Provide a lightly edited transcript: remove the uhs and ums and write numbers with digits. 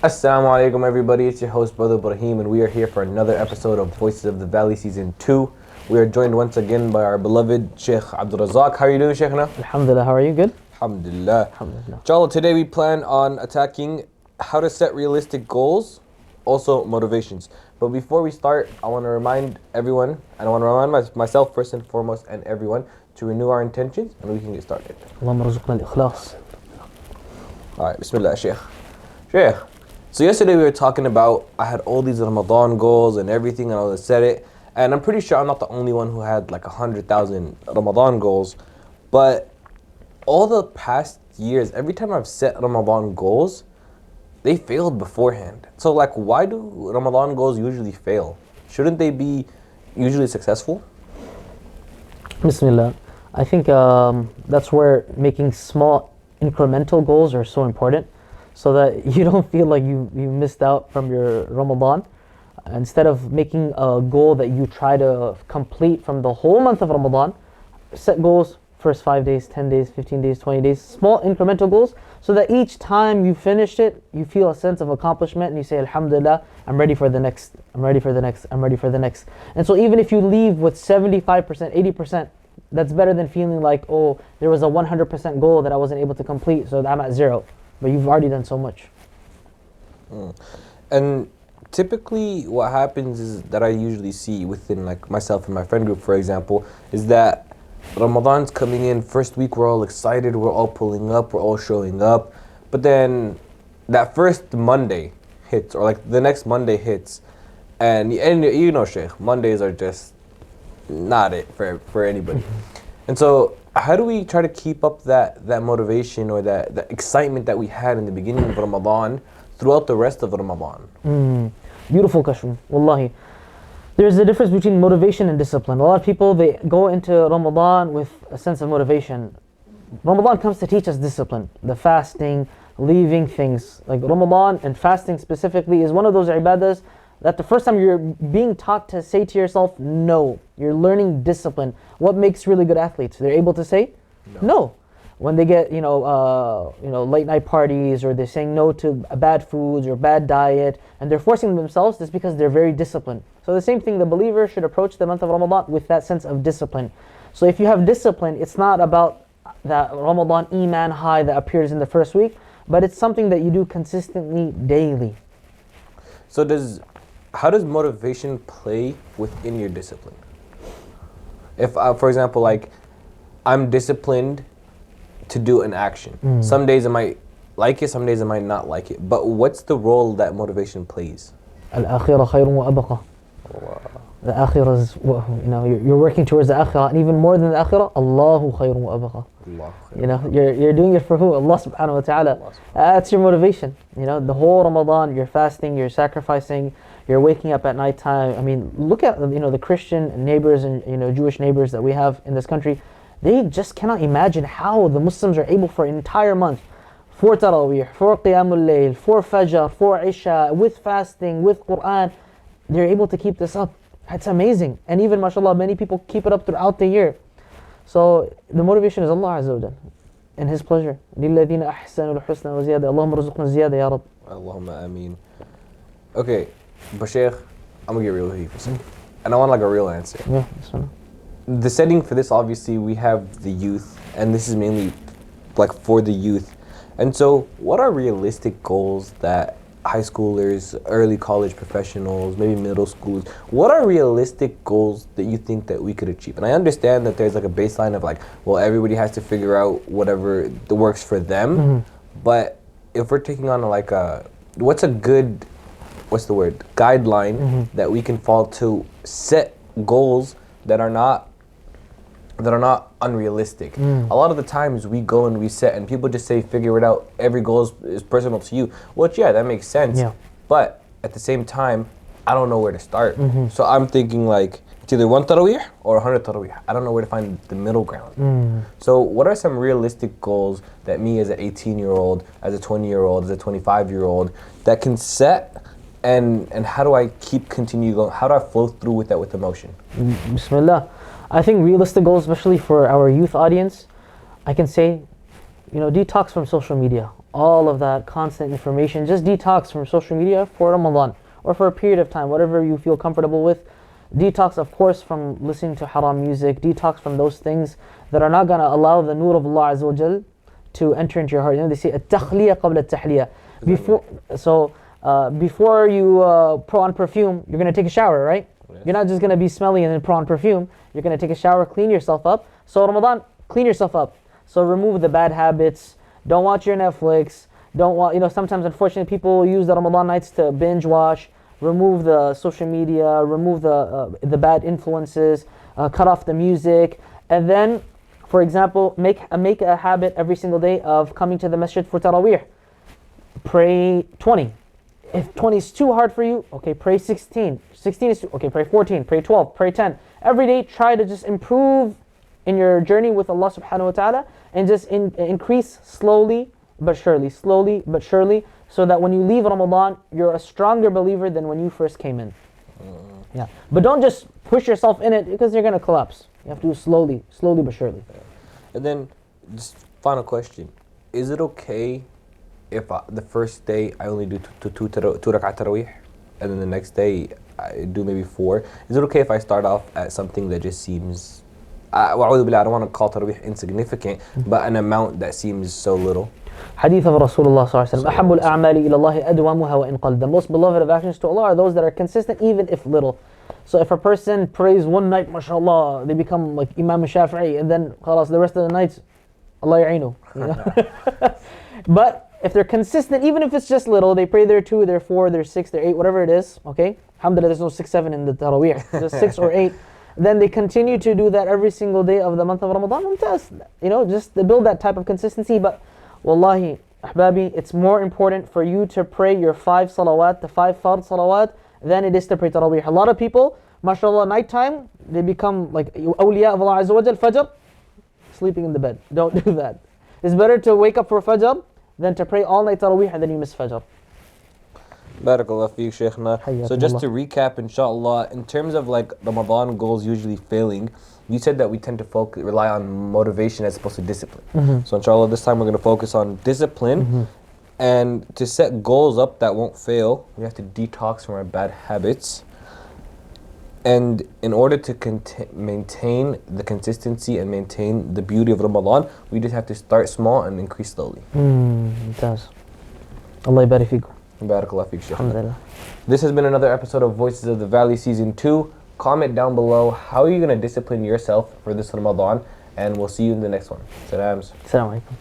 Assalamu alaikum everybody, it's your host Brother Ibrahim and we are here for another episode of Voices of the Valley Season 2. We are joined once again by our beloved Sheikh Abdul Razzak. How are you doing, Sheikhna? Alhamdulillah, how are you? Good? Alhamdulillah. Alhamdulillah. Inshallah, today we plan on attacking how to set realistic goals, also motivations. But before we start, I want to remind everyone, and I want to remind myself first and foremost and everyone to renew our intentions and we can get started. Allahumma rzuqna al-ikhlas. Alright, Bismillah, Sheikh. Sheikh. So yesterday we were talking about, I had all these Ramadan goals and everything and I said it. And I'm pretty sure I'm not the only one who had like 100,000 Ramadan goals. But all the past years, every time I've set Ramadan goals, they failed beforehand. So like, why do Ramadan goals usually fail? Shouldn't they be usually successful? Bismillah. I think that's where making small incremental goals are so important, so that you don't feel like you missed out from your Ramadan. Instead of making a goal that you try to complete from the whole month of Ramadan, set goals, first 5 days, 10 days, 15 days, 20 days, small incremental goals, so that each time you finished it, you feel a sense of accomplishment and you say, Alhamdulillah, I'm ready for the next, I'm ready for the next, I'm ready for the next. And so even if you leave with 75%, 80%, that's better than feeling like, oh, there was a 100% goal that I wasn't able to complete, so I'm at zero. But you've already done so much. And typically what happens is that I usually see within like myself and my friend group, for example, is that Ramadan's coming in, first week we're all excited, we're all pulling up, we're all showing up. But then that first Monday hits, or like the next Monday hits, and you know, Sheikh, Mondays are just not it for anybody. And so how do we try to keep up that motivation or that excitement that we had in the beginning of Ramadan throughout the rest of Ramadan? Beautiful question, wallahi. There's a difference between motivation and discipline. A lot of people, they go into Ramadan with a sense of motivation. Ramadan comes to teach us discipline. The fasting, leaving things. Like Ramadan and fasting specifically is one of those ibadahs that the first time you're being taught to say to yourself, no. You're learning discipline. What makes really good athletes? They're able to say no. When they get, late night parties, or they're saying no to bad foods or bad diet, and they're forcing themselves, that's because they're very disciplined. So the same thing, the believer should approach the month of Ramadan with that sense of discipline. So if you have discipline, it's not about that Ramadan iman high that appears in the first week, but it's something that you do consistently, daily. So how does motivation play within your discipline? If, for example, like I'm disciplined to do an action. Some days I might like it, some days I might not like it. But what's the role that motivation plays? Al-akhirah khayrun wa abqa. The akhirah is, you're working towards the akhirah, and even more than the akhirah, Allahu khayrun wa abqa. You're doing it for who? Allah subhanahu wa ta'ala. That's your motivation. The whole Ramadan, you're fasting, you're sacrificing, you're waking up at night time. I mean, look at the Christian neighbors and Jewish neighbors that we have in this country. They just cannot imagine how the Muslims are able for an entire month, 4 Taraweeh, 4 Qiyamul Layl, 4 Fajr, 4 Isha, with fasting, with Qur'an. They're able to keep this up. It's amazing. And even, mashallah, many people keep it up throughout the year. So the motivation is Allah Azza wa Jal and His pleasure. لِلَّذِينَ أَحْسَنُوا الْحُسْنَى وَزِيَادَةً اللهم رزقنا الزيادة يا رب. Allahumma ameen. Okay, but Sheikh, I'm gonna get real with you for a second. And I want like a real answer. Yeah, that's right. The setting for this, obviously, we have the youth, and this is mainly like for the youth. And so what are realistic goals that high schoolers, early college professionals, maybe middle schoolers, what are realistic goals that you think that we could achieve? And I understand that there's like a baseline of like, well, everybody has to figure out whatever works for them. But if we're taking on like what's a good, guideline that we can follow to set goals that are not unrealistic. A lot of the times we go and we set and people just say figure it out, every goal is personal to you, which yeah, that makes sense. But at the same time, I don't know where to start. So I'm thinking like it's either 1 Taraweeh or 100 Taraweeh. I don't know where to find the middle ground. So what are some realistic goals that me as an 18-year-old, as a 20-year-old, as a 25-year-old that can set, and how do I continue going? How do I flow through with that with emotion? Bismillah. I think realistic goals, especially for our youth audience, I can say, detox from social media. all of that constant information. Just detox from social media for Ramadan or for a period of time, whatever you feel comfortable with. Detox, of course, from listening to haram music. Detox from those things that are not going to allow the nur of Allah Azza wa Jal to enter into your heart. You know, they say التخلية قبل التحلية. Before you put on perfume, you're going to take a shower, right? Yes. You're not just going to be smelly and then put on perfume. You're going to take a shower, clean yourself up. So Ramadan, clean yourself up. So remove the bad habits. Don't watch your Netflix. Don't watch, you know, sometimes unfortunately people use the Ramadan nights to binge watch. Remove the social media, remove the bad influences, cut off the music, and then, for example, make a habit every single day of coming to the masjid for Taraweeh. Pray 20. If 20 is too hard for you, okay, pray 16. 16 is okay, pray 14, pray 12, pray 10. Every day, try to just improve in your journey with Allah subhanahu wa ta'ala and just increase slowly but surely, so that when you leave Ramadan, you're a stronger believer than when you first came in. Yeah, but don't just push yourself in it because you're going to collapse. You have to do slowly but surely. And then, just final question. Is it okay if the first day I only do two rak'at tarawih, and then the next day I do maybe 4? Is it okay if I start off at something that just seems, I don't want to call tarawih insignificant, but an amount that seems so little? Hadith of Rasulullah sallallahu alaihi wasallam, أحب الأعمال إلى الله أدومها وإن قل. The most beloved of actions to Allah are those that are consistent even if little. So if a person prays one night, mashallah, they become like Imam Shafi'i, and then khalas, the rest of the nights, Allah ya'inu. But if they're consistent, even if it's just little, they pray their 2, their 4, their 6, their 8, whatever it is, okay? Alhamdulillah, there's no 6, 7 in the Taraweeh, just 6 or 8. Then they continue to do that every single day of the month of Ramadan. You know, just to build that type of consistency. But wallahi, ahbabi, it's more important for you to pray your 5 salawat, the 5 fard salawat, than it is to pray Taraweeh. A lot of people, mashallah, nighttime, they become like awliya of Allah Azza wa Jal, Fajr, sleeping in the bed. Don't do that. It's better to wake up for Fajr than to pray all night Taraweeh and then you miss Fajr. Barakallah feek, Shaykhna. So just to recap, inshallah, in terms of like Ramadan goals usually failing, you said that we tend to rely on motivation as opposed to discipline. So inshallah, this time we're going to focus on discipline. And to set goals up that won't fail, we have to detox from our bad habits. And in order to maintain the consistency and maintain the beauty of Ramadan, we just have to start small and increase slowly. It does. Allah yabarik fikum. Barakallah feek, Shaykh. Alhamdulillah. This has been another episode of Voices of the Valley Season 2. Comment down below how are you going to discipline yourself for this Ramadan, and we'll see you in the next one. Salams. Assalamu alaikum.